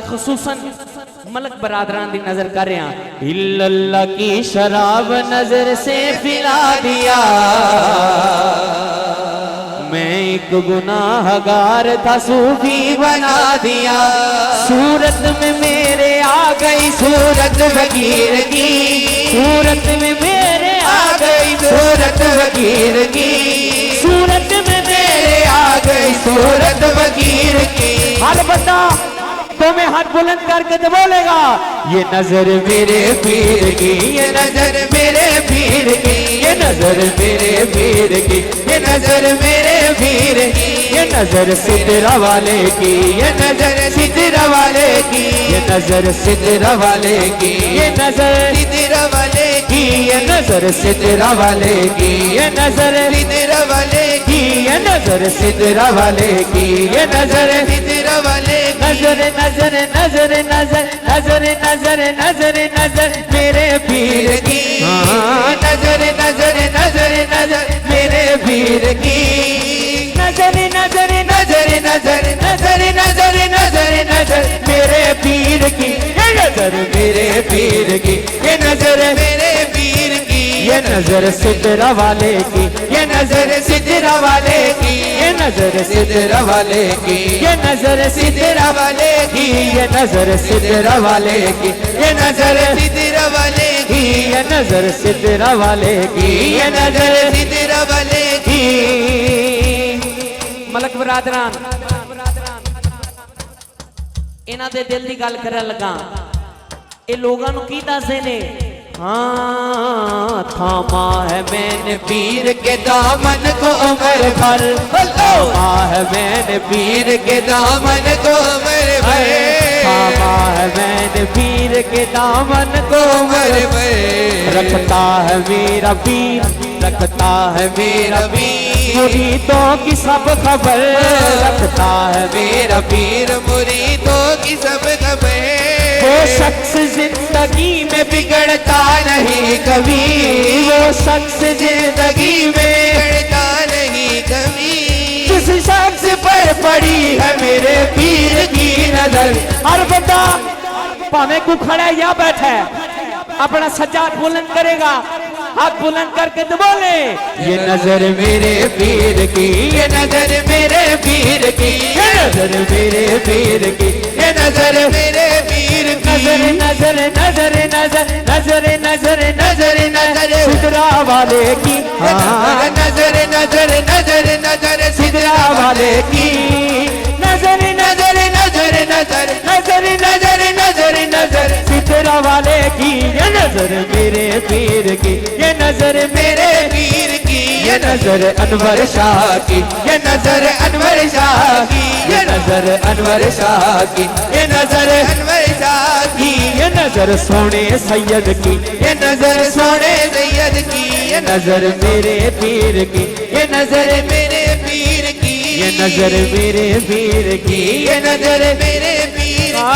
खुसूसन मलक बरादरान दी नजर कर रहे हैं। इल्लल्लाह की शराब नजर से पिला दिया, मैं एक गुनाहगार था सूफी बना दिया। सूरत में मेरे आ गई सूरत फकीर की, सूरत में मेरे आ गई सूरत फकीर की, सूरत में मेरे आ गई सूरत फकीर की। हाल बता तो मैं हाथ बुलंद करके तो बोलेगा, ये नजर मेरे पीर की, ये नजर मेरे पीर की, ये नजर मेरे पीर की, ये नजर मेरे पीर की, ये नजर सिदरा वाले की, ये नजर सिदरा वाले की, ये नजर सिदरा वाले की, ये नजर सिदरा वाले की, ये नजर सिदरा वाले की, ये नजर सिदरा वाले की, ये नजर सिदरा वाले की, ये नजर सिदरा वाले नजर नजर नजर नजर नजर नजर नजर नजर मेरे पीर की, नजर नजर नजर नजर मेरे पीर की, नजर नजर नजर नजर नजर नजर नजर नजर मेरे पीर की, ये नजर मेरे पीर की, ये नजर मेरे पीर की, ये नजर सिदरा वाले की, ये नजर सिदरा वाले की, ये नजर सिदरा वाले की, ये नजर सिदरा वाले की, ये नजर सिदरा वाले की, ये नजर सिदरा वाले की, ये नजर सिदरा वाले की, ये नजर सिदरा वाले की। मलक बरादरान इन्हां दे दिल दी गल करन लगा, ये लोगां नूं की दसदे ने। हाँ थामा है मैंने पीर के दामन को उम्र भर, थामा है मैंने पीर के दामन को उम्र भर, थामा है मैंने पीर के दामन को उम्र भर। रखता है मेरा पीर, रखता है मेरा पीर मुरीदों की सब खबर, रखता है मेरा पीर मुरीदों की सब खबर। वो शख्स जिंदगी में बिगड़ता नहीं कभी, वो शख्स जिंदगी में बिगड़ता नहीं कभी, जिस शख्स पर पड़ी है मेरे पीर की नजर। और बता भावे को खड़ा या बैठा है, अपना सज्जाद बुलंद करेगा, हाथ बुलंद करके तो बोले, ये नजर मेरे पीर की, ये नजर मेरे पीर की, ये नजर मेरे पीर की, ये नजर मेरे पीर की, नजर नजर नजर नजर नजर नजर नजर नजर सिदरा वाले की, नजर नजर नजर नजर सिदरा वाले की, नजर नजर नजर नजर नजर नजर नजर नजर सिदरा वाले की, ये नजर मेरे पीर की, ये नजर मेरे पीर की, ये नजर अनवर शाह की, ये नजर अनवर शाह की, ये नजर अनवर शाह की, ये नजर अनवर शाह की, ये नजर सोने सैयद की, ये नजर सोने सैयद की, ये नजर मेरे पीर की, ये नजर मेरे पीर की, ये नजर मेरे पीर की, ये नजर मेरे पीर की।